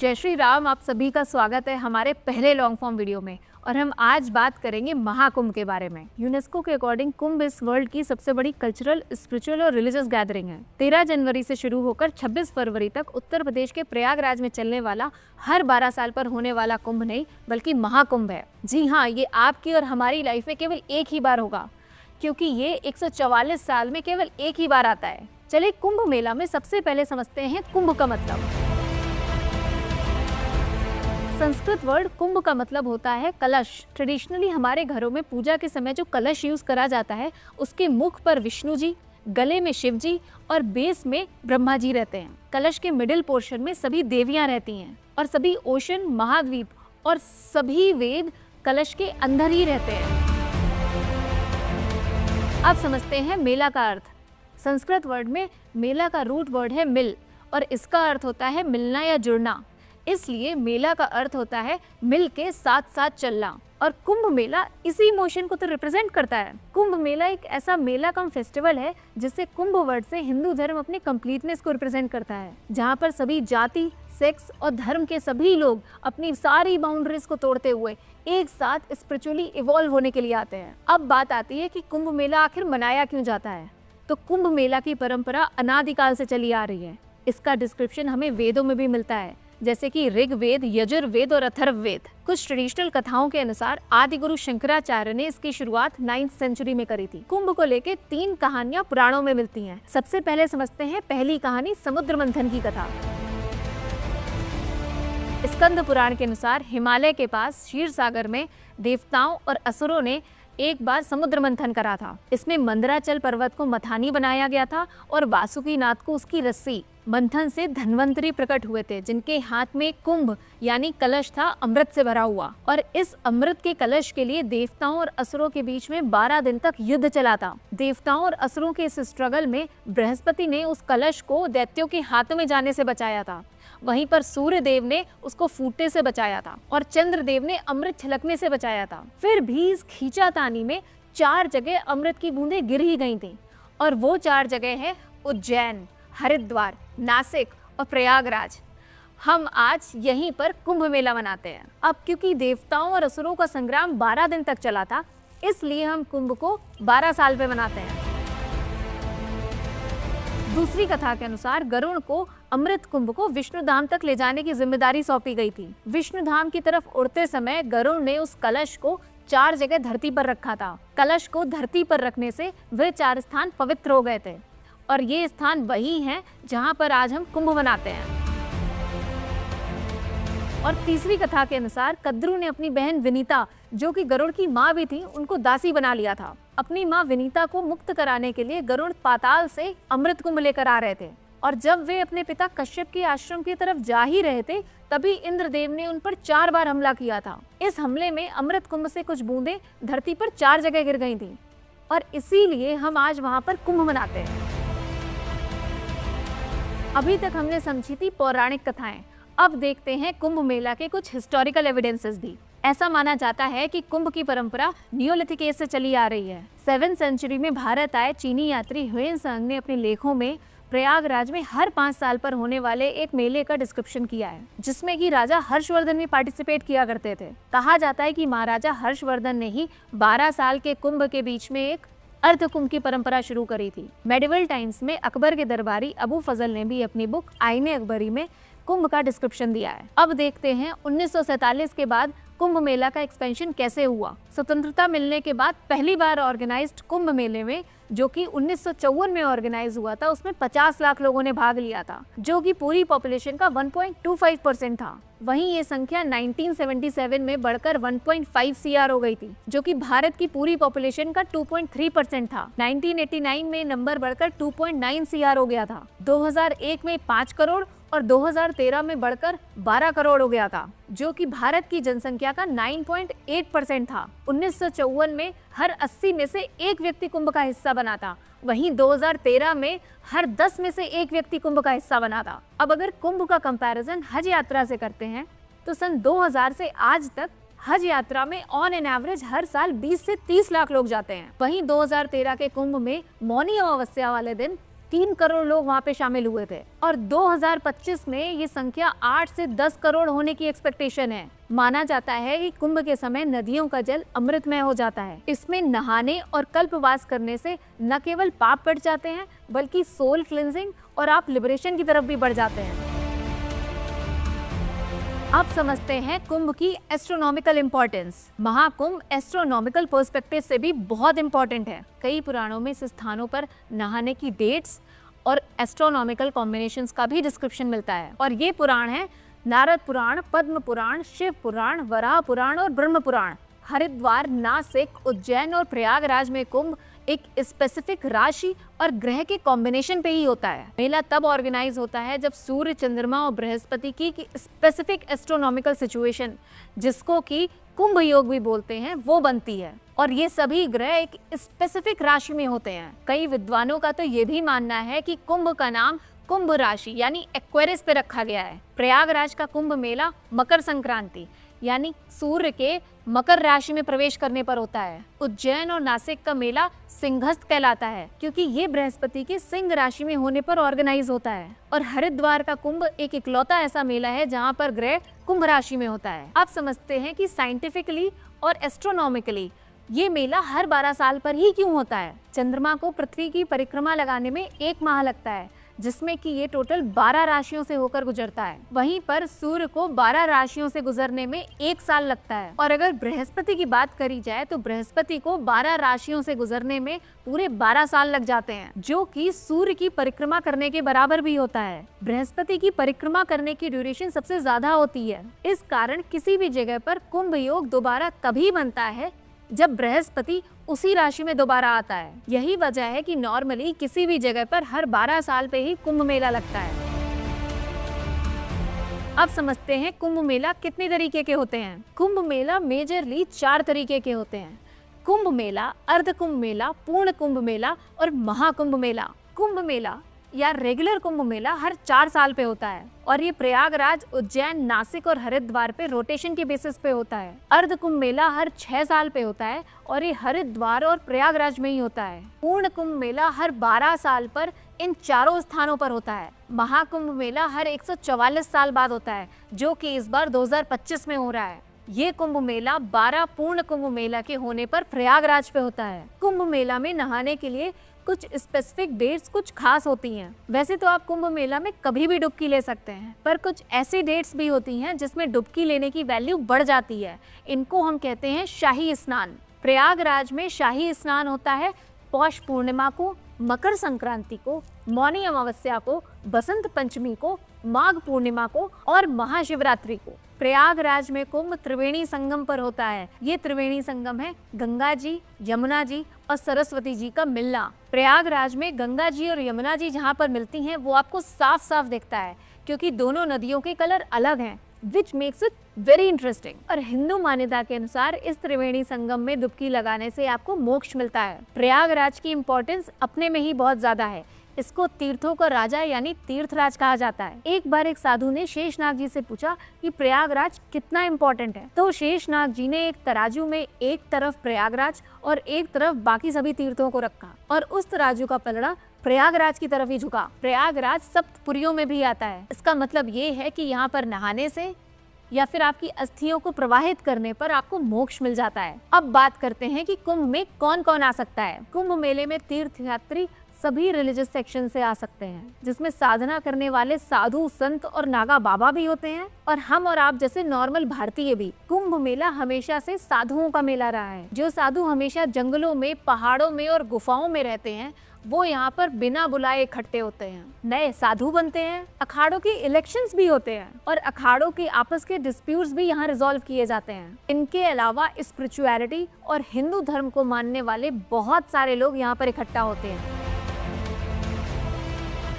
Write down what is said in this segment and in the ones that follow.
जय श्री राम। आप सभी का स्वागत है हमारे पहले लॉन्ग फॉर्म वीडियो में और हम आज बात करेंगे महाकुंभ के बारे में। यूनेस्को के अकॉर्डिंग कुंभ इस वर्ल्ड की सबसे बड़ी कल्चरल, स्पिरिचुअल और रिलीजियस गैदरिंग है। 13 जनवरी से शुरू होकर 26 फरवरी तक उत्तर प्रदेश के प्रयागराज में चलने वाला हर 12 साल पर होने वाला कुंभ नहीं बल्कि महाकुंभ है। जी हाँ, ये आपकी और हमारी लाइफ में केवल एक ही बार होगा, क्योंकि ये 144 साल में केवल एक ही बार आता है। चलिए कुंभ मेला में सबसे पहले समझते हैं कुंभ का मतलब। संस्कृत वर्ड कुंभ का मतलब होता है कलश। ट्रेडिशनली हमारे घरों में पूजा के समय जो कलश यूज करा जाता है, उसके मुख पर विष्णु जी, गले में शिव जी और बेस में ब्रह्मा जी रहते हैं। कलश के मिडिल पोर्शन में सभी देवियां रहती हैं और सभी ओशन, महाद्वीप और सभी वेद कलश के अंदर ही रहते हैं। अब समझते हैं मेला का अर्थ। संस्कृत वर्ड में मेला का रूट वर्ड है मिल और इसका अर्थ होता है मिलना या जुड़ना। इसलिए मेला का अर्थ होता है मिल के साथ साथ चलना और कुंभ मेला इसी इमोशन को तो रिप्रेजेंट करता है। कुंभ मेला एक ऐसा मेला कम फेस्टिवल है जिससे कुंभ वर्ड से हिंदू धर्म अपने कंप्लीटनेस को रिप्रेजेंट करता है, जहाँ पर सभी जाति, सेक्स और धर्म के सभी लोग अपनी सारी बाउंड्रीज को तोड़ते हुए एक साथ स्पिरिचुअली इवॉल्व होने के लिए आते हैं। अब बात आती है कि कुंभ मेला आखिर मनाया क्यों जाता है। तो कुंभ मेला की परंपरा अनादिकाल से चली आ रही है। इसका डिस्क्रिप्शन हमें वेदों में भी मिलता है, जैसे कि ऋग्वेद, यजुर्वेद और अथर्ववेद। कुछ ट्रेडिशनल कथाओं के अनुसार आदि गुरु शंकराचार्य ने इसकी शुरुआत 9th सेंचुरी में करी थी। कुंभ को लेकर 3 कहानियां पुराणों में मिलती हैं। सबसे पहले समझते हैं पहली कहानी, समुद्र मंथन की कथा। स्कंद पुराण के अनुसार हिमालय के पास क्षीर सागर में देवताओं और असुरों ने एक बार समुद्र मंथन करा था। इसमें मंदराचल पर्वत को मथानी बनाया गया था और वासुकी नाथ को उसकी रस्सी। मंथन से धन्वंतरी प्रकट हुए थे, जिनके हाथ में कुंभ यानी कलश था, अमृत से भरा हुआ। और इस अमृत के कलश के लिए देवताओं और असुरों के बीच में 12 दिन तक युद्ध चला था। देवताओं और असुरों के इस स्ट्रगल में बृहस्पति ने उस कलश को दैत्यों के हाथों में जाने से बचाया था। वहीं पर सूर्य देव ने उसको फूटने से बचाया था और चंद्रदेव ने अमृत छलकने से बचाया था। फिर भी इस खींचातानी में 4 जगह अमृत की बूंदें गिर ही गई थी और वो 4 जगह है उज्जैन, हरिद्वार, नासिक और प्रयागराज। हम आज यहीं पर कुंभ मेला मनाते हैं। अब क्योंकि देवताओं और असुरों का संग्राम 12 दिन तक चला था, इसलिए हम कुंभ को 12 साल पे मनाते हैं। दूसरी कथा के अनुसार गरुड़ को अमृत कुंभ को विष्णुधाम तक ले जाने की जिम्मेदारी सौंपी गई थी। विष्णुधाम की तरफ उड़ते समय गरुड़ ने उस कलश को 4 जगह धरती पर रखा था। कलश को धरती पर रखने से वे 4 स्थान पवित्र हो गए थे और ये स्थान वही हैं जहां पर आज हम कुंभ मनाते हैं। और तीसरी कथा के अनुसार कद्रू ने अपनी बहन विनीता, जो कि गरुड़ की माँ भी थी, उनको दासी बना लिया था। अपनी माँ विनीता को मुक्त कराने के लिए गरुड़ पाताल से अमृत कुंभ लेकर आ रहे थे और जब वे अपने पिता कश्यप के आश्रम की तरफ जा ही रहे थे, तभी इंद्रदेव ने उन पर 4 बार हमला किया था। इस हमले में अमृत कुंभ से कुछ बूंदें धरती पर 4 जगह गिर गई थी और इसीलिए हम आज वहां पर कुंभ मनाते हैं। अभी तक हमने समझी थी पौराणिक कथाएं, अब देखते हैं कुंभ मेला के कुछ हिस्टोरिकल एविडेंसेस भी। ऐसा माना जाता है कि कुंभ की परंपरा नियोलिथिक एज से चली आ रही है। 7th सेंचुरी में भारत आए चीनी यात्री ह्वेनसांग ने अपने लेखों में प्रयागराज में हर 5 साल पर होने वाले एक मेले का डिस्क्रिप्शन किया है, जिसमें कि राजा हर्षवर्धन भी पार्टिसिपेट किया करते थे। कहा जाता है कि महाराजा हर्षवर्धन ने ही 12 साल के कुंभ के बीच में एक अर्ध कुंभ की परंपरा शुरू करी थी। मेडिवल टाइम्स में अकबर के दरबारी अबू फजल ने भी अपनी बुक आईने अकबरी में कुंभ का डिस्क्रिप्शन दिया है। अब देखते हैं 1947 के बाद कुंभ मेला का एक्सपेंशन कैसे हुआ। स्वतंत्रता मिलने के बाद पहली बार ऑर्गेनाइज्ड कुंभ मेले में, जो कि 1954 में ऑर्गेनाइज हुआ था, उसमें 50 लाख लोगों ने भाग लिया था, जो कि पूरी पॉपुलेशन का 1.25% था। वहीं ये संख्या 1977 में बढ़कर 1.5 CR हो गई थी, जो कि भारत की पूरी पॉपुलेशन का 2.3% था। 1989 में नंबर बढ़कर 2.9 CR हो गया था। 2001 में 5 करोड़ और 2013 में बढ़कर 12 करोड़ हो गया था, जो कि भारत की जनसंख्या का 9.8% था। 1954 में हर 80 में से 1 व्यक्ति कुंभ का हिस्सा बना था। वहीं 2013 में हर 10 में से 1 व्यक्ति कुंभ का हिस्सा बना था। अब अगर कुंभ का कंपैरिजन हज यात्रा से करते हैं तो सन 2000 से आज तक हज यात्रा में ऑन एन एवरेज हर साल 20 से 30 लाख लोग जाते हैं। वहीं 2013 के कुंभ में मौनी अमावस्या वाले दिन 3 करोड़ लोग वहाँ पे शामिल हुए थे और 2025 में ये संख्या 8 से 10 करोड़ होने की एक्सपेक्टेशन है। माना जाता है कि कुंभ के समय नदियों का जल अमृतमय हो जाता है। इसमें नहाने और कल्पवास करने से न केवल पाप बढ़ जाते हैं बल्कि सोल क्लिंजिंग और आप लिबरेशन की तरफ भी बढ़ जाते हैं। अब समझते हैं कुंभ की astronomical importance. Mahakumbh astronomical perspective से भी बहुत इंपॉर्टेंट है। कई पुराणों में इस स्थानों पर नहाने की डेट्स और एस्ट्रोनॉमिकल कॉम्बिनेशंस का भी डिस्क्रिप्शन मिलता है और ये पुराण है नारद पुराण, पद्म पुराण, शिव पुराण, वराह पुराण और ब्रह्म पुराण। हरिद्वार, नासिक, उज्जैन और प्रयागराज में कुंभ एक स्पेसिफिक राशि और ग्रह के कॉम्बिनेशन पे ही होता है। मेला तब ऑर्गेनाइज होता है जब सूर्य, चंद्रमा और बृहस्पति की स्पेसिफिक एस्ट्रोनॉमिकल सिचुएशन, जिसको कि कुंभ योग भी बोलते हैं, वो बनती है और ये सभी ग्रह एक स्पेसिफिक राशि में होते हैं। कई विद्वानों का तो ये भी मानना है कि कुंभ का नाम कुंभ राशि यानी एक्वेरियस पे रखा गया है। प्रयागराज का कुंभ मेला मकर संक्रांति यानी सूर्य के मकर राशि में प्रवेश करने पर होता है। उज्जैन और नासिक का मेला सिंहस्थ कहलाता है क्योंकि ये बृहस्पति के सिंह राशि में होने पर ऑर्गेनाइज होता है। और हरिद्वार का कुंभ एक इकलौता ऐसा मेला है जहाँ पर ग्रह कुंभ राशि में होता है। आप समझते हैं कि साइंटिफिकली और एस्ट्रोनॉमिकली ये मेला हर 12 साल पर ही क्यों होता है। चंद्रमा को पृथ्वी की परिक्रमा लगाने में 1 माह लगता है, जिसमें कि ये टोटल 12 राशियों से होकर गुजरता है। वहीं पर सूर्य को 12 राशियों से गुजरने में 1 साल लगता है। और अगर बृहस्पति की बात करी जाए तो बृहस्पति को 12 राशियों से गुजरने में पूरे 12 साल लग जाते हैं, जो कि सूर्य की परिक्रमा करने के बराबर भी होता है। बृहस्पति की परिक्रमा करने की ड्यूरेशन सबसे ज्यादा होती है। इस कारण किसी भी जगह पर कुंभ योग दोबारा तभी बनता है जब बृहस्पति उसी राशि में दोबारा आता है। यही वजह है कि नॉर्मली किसी भी जगह पर हर 12 साल पे ही कुंभ मेला लगता है। अब समझते हैं कुंभ मेला कितने तरीके के होते हैं। कुंभ मेला मेजरली 4 तरीके के होते हैं। कुंभ मेला, अर्ध कुंभ मेला, पूर्ण कुंभ मेला और महाकुंभ मेला। कुंभ मेला या रेगुलर कुंभ मेला हर 4 साल पे होता है और ये प्रयागराज, उज्जैन, नासिक और हरिद्वार पे रोटेशन के बेसिस पे होता है। अर्ध कुंभ मेला हर 6 साल पे होता है और ये हरिद्वार और प्रयागराज में ही होता है। पूर्ण कुंभ मेला हर 12 साल पर इन चारों स्थानों पर होता है। महाकुंभ मेला हर 144 साल बाद होता है, जो कि इस बार 2025 में हो रहा है। ये कुंभ मेला 12 पूर्ण कुंभ मेला के होने पर प्रयागराज पे होता है। कुंभ मेला में नहाने के लिए कुछ स्पेसिफिक डेट्स कुछ खास होती हैं। वैसे तो आप कुंभ मेला में कभी भी डुबकी ले सकते हैं, पर कुछ ऐसी डेट्स भी होती हैं जिसमें डुबकी लेने की वैल्यू बढ़ जाती है। इनको हम कहते हैं शाही स्नान। प्रयागराज में शाही स्नान होता है पौष पूर्णिमा को, मकर संक्रांति को, मौनी अमावस्या को, बसंत पंचमी को, माघ पूर्णिमा को और महाशिवरात्रि को। प्रयागराज में कुंभ त्रिवेणी संगम पर होता है। ये त्रिवेणी संगम है गंगा जी, यमुना जी और सरस्वती जी का मिलना। प्रयागराज में गंगा जी और यमुना जी जहाँ पर मिलती हैं वो आपको साफ साफ दिखता है क्योंकि दोनों नदियों के कलर अलग हैं, which makes it very interesting। और हिंदू मान्यता के अनुसार इस त्रिवेणी संगम में डुबकी लगाने से आपको मोक्ष मिलता है। प्रयागराज की इम्पोर्टेंस अपने में ही बहुत ज्यादा है। इसको तीर्थों का राजा यानी तीर्थराज कहा जाता है। एक बार एक साधु ने शेषनाग जी से पूछा कि प्रयागराज कितना इम्पोर्टेंट है, तो शेषनाग जी ने एक तराजू में एक तरफ प्रयागराज और एक तरफ बाकी सभी तीर्थों को रखा और उस तराजू का पलड़ा प्रयागराज की तरफ ही झुका। प्रयागराज सप्तपुरियों में भी आता है। इसका मतलब ये है कि यहाँ पर नहाने से या फिर आपकी अस्थियों को प्रवाहित करने पर आपको मोक्ष मिल जाता है। अब बात करते हैं कि कुंभ में कौन कौन आ सकता है। कुंभ मेले में तीर्थयात्री सभी रिलीजियस सेक्शन से आ सकते हैं, जिसमें साधना करने वाले साधु, संत और नागा बाबा भी होते हैं और हम और आप जैसे नॉर्मल भारतीय भी। कुंभ मेला हमेशा से साधुओं का मेला रहा है। जो साधु हमेशा जंगलों में, पहाड़ों में और गुफाओं में रहते हैं वो यहाँ पर बिना बुलाए इकट्ठे होते हैं, नए साधु बनते हैं। अखाड़ों के इलेक्शंस भी होते हैं और अखाड़ों के आपस के डिस्प्यूट्स भी यहाँ रिजॉल्व किए जाते हैं। इनके अलावा स्पिरिचुअलिटी और हिंदू धर्म को मानने वाले बहुत सारे लोग यहाँ पर इकट्ठा होते हैं।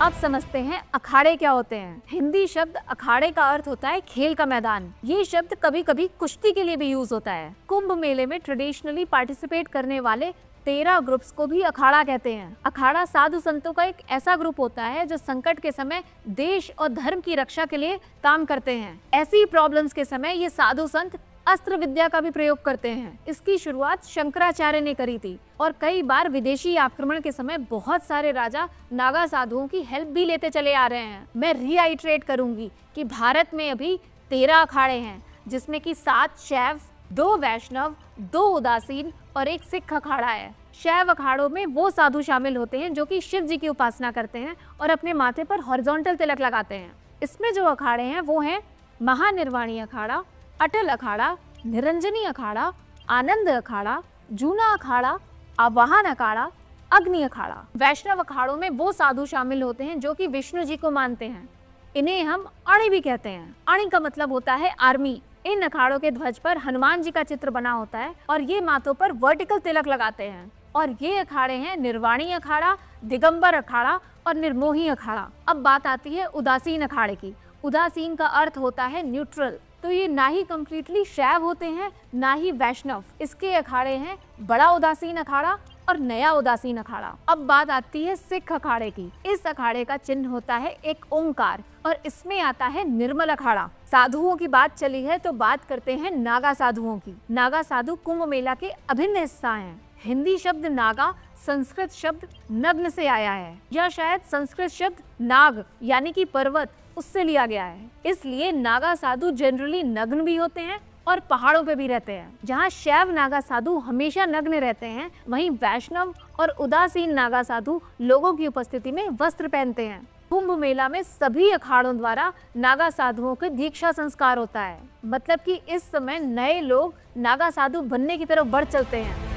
अब समझते हैं अखाड़े क्या होते हैं। हिंदी शब्द अखाड़े का अर्थ होता है खेल का मैदान। ये शब्द कभी कभी कुश्ती के लिए भी यूज होता है। कुंभ मेले में ट्रेडिशनली पार्टिसिपेट करने वाले 13 ग्रुप्स को भी अखाड़ा कहते हैं। अखाड़ा साधु संतों का एक ऐसा ग्रुप होता है जो संकट के समय देश और धर्म की रक्षा के लिए काम करते हैं। ऐसी प्रॉब्लम्स के समय ये साधु संत अस्त्र विद्या का भी प्रयोग करते हैं। इसकी शुरुआत शंकराचार्य ने करी थी और कई बार विदेशी आक्रमण के समय बहुत सारे राजा नागा साधुओं की हेल्प भी लेते चले आ रहे हैं। मैं रीआइट्रेट करूंगी कि भारत में अभी 13 अखाड़े हैं, जिसमें कि 7 शैव, 2 वैष्णव, 2 उदासीन और 1 सिख अखाड़ा है। शैव अखाड़ों में वो साधु शामिल होते हैं जो कि शिव जी की उपासना करते हैं और अपने माथे पर हॉरिजॉन्टल तिलक लगाते हैं। इसमें जो अखाड़े हैं वो हैं महानिर्वाणी अखाड़ा, अटल अखाड़ा, निरंजनी अखाड़ा, आनंद अखाड़ा, जूना अखाड़ा, आवाहन अखाड़ा, अग्नि अखाड़ा। वैष्णव अखाड़ों में वो साधु शामिल होते हैं जो कि विष्णु जी को मानते हैं। इन्हें हम अणी भी कहते हैं। अणी का मतलब होता है आर्मी। इन अखाड़ों के ध्वज पर हनुमान जी का चित्र बना होता है और ये माथों पर वर्टिकल तिलक लगाते हैं। और ये अखाड़े हैं निर्वाणी अखाड़ा, दिगंबर अखाड़ा और निर्मोही अखाड़ा। अब बात आती है उदासीन अखाड़े की। उदासीन का अर्थ होता है न्यूट्रल। तो ये ना ही कंप्लीटली शैव होते हैं ना ही वैष्णव। इसके अखाड़े हैं बड़ा उदासीन अखाड़ा और नया उदासीन अखाड़ा। अब बात आती है सिख अखाड़े की। इस अखाड़े का चिन्ह होता है एक ओंकार और इसमें आता है निर्मल अखाड़ा। साधुओं की बात चली है तो बात करते हैं नागा साधुओं की। नागा साधु कुंभ मेला के अभिन्न हिस्सा हैं। हिंदी शब्द नागा संस्कृत शब्द नग्न से आया है, या शायद संस्कृत शब्द नाग यानी कि पर्वत उससे लिया गया है। इसलिए नागा साधु जनरली नग्न भी होते हैं और पहाड़ों पे भी रहते हैं। जहाँ शैव नागा साधु हमेशा नग्न रहते हैं, वहीं वैष्णव और उदासीन नागा साधु लोगों की उपस्थिति में वस्त्र पहनते हैं। कुंभ मेला में सभी अखाड़ों द्वारा नागा साधुओं के दीक्षा संस्कार होता है। मतलब कि इस समय नए लोग नागा साधु बनने की तरफ बढ़ चलते हैं।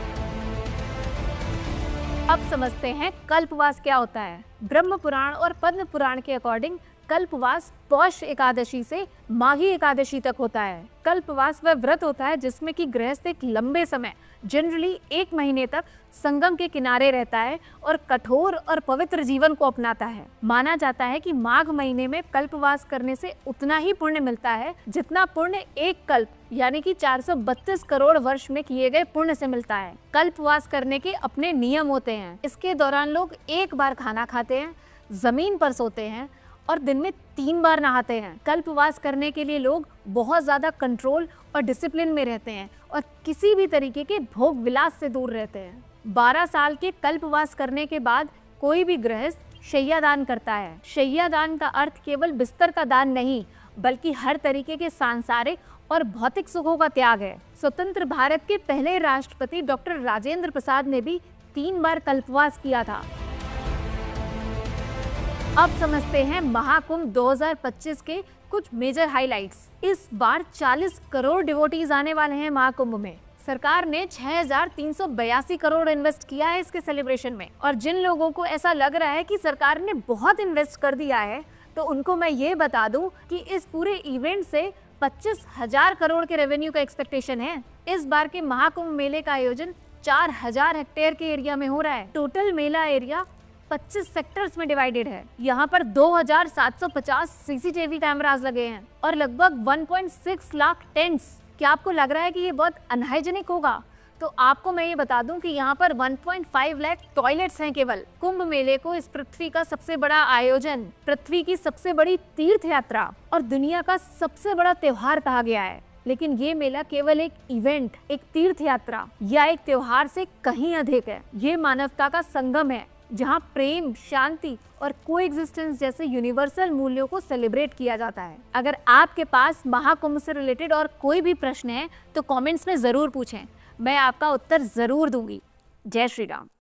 अब समझते हैं कल्पवास क्या होता है। ब्रह्म पुराण और पद्म पुराण के अकॉर्डिंग कल्पवास पौष एकादशी से माघी एकादशी तक होता है। कल्पवास वह व्रत होता है जिसमें कि गृहस्थ एक लंबे समय जनरली 1 महीने तक संगम के किनारे रहता है और कठोर और पवित्र जीवन को अपनाता है। माना जाता है कि माघ महीने में कल्पवास करने से उतना ही पुण्य मिलता है जितना पुण्य 1 कल्प यानी कि 432 करोड़ वर्ष में किए गए पुण्य से मिलता है। कल्पवास करने के अपने नियम होते हैं। इसके दौरान लोग 1 बार खाना खाते हैं, जमीन पर सोते हैं और दिन में 3 बार नहाते हैं। कल्पवास करने के लिए लोग बहुत ज़्यादा कंट्रोल और डिसिप्लिन में रहते हैं और किसी भी तरीके के भोग विलास से दूर रहते हैं। 12 साल के कल्पवास करने के बाद कोई भी गृहस्थ शय्यादान करता है। शय्यादान का अर्थ केवल बिस्तर का दान नहीं, बल्कि हर तरीके के सांसारिक और भौतिक सुखों का त्याग है। स्वतंत्र भारत के पहले राष्ट्रपति डॉक्टर राजेंद्र प्रसाद ने भी 3 बार कल्पवास किया था। अब समझते हैं महाकुंभ 2025 के कुछ मेजर हाइलाइट्स। इस बार 40 करोड़ डिवोटीज आने वाले हैं महाकुंभ में। सरकार ने 6382 करोड़ इन्वेस्ट किया है इसके सेलिब्रेशन में। और जिन लोगों को ऐसा लग रहा है कि सरकार ने बहुत इन्वेस्ट कर दिया है, तो उनको मैं ये बता दूं कि इस पूरे इवेंट से 25,000 करोड़ के रेवेन्यू का एक्सपेक्टेशन है। इस बार के महाकुंभ मेले का आयोजन 4000 हेक्टेयर के एरिया में हो रहा है। टोटल मेला एरिया 25 सेक्टर्स में डिवाइडेड है। यहाँ पर 2750 सीसीटीवी कैमरास लगे हैं और लगभग 1.6 लाख टेंट्स। क्या आपको लग रहा है कि ये बहुत अनहाइजेनिक होगा? तो आपको मैं ये बता दूं कि यहाँ पर 1.5 लाख टॉयलेट्स हैं केवल। कुंभ मेले को इस पृथ्वी का सबसे बड़ा आयोजन, पृथ्वी की सबसे बड़ी तीर्थ यात्रा और दुनिया का सबसे बड़ा त्योहार कहा गया है। लेकिन ये मेला केवल एक इवेंट, एक तीर्थ यात्रा या एक त्योहार से कहीं अधिक है। ये मानवता का संगम है जहाँ प्रेम, शांति और कोएग्जिस्टेंस जैसे यूनिवर्सल मूल्यों को सेलिब्रेट किया जाता है। अगर आपके पास महाकुंभ से रिलेटेड और कोई भी प्रश्न है तो कमेंट्स में ज़रूर पूछें, मैं आपका उत्तर ज़रूर दूंगी। जय श्री राम।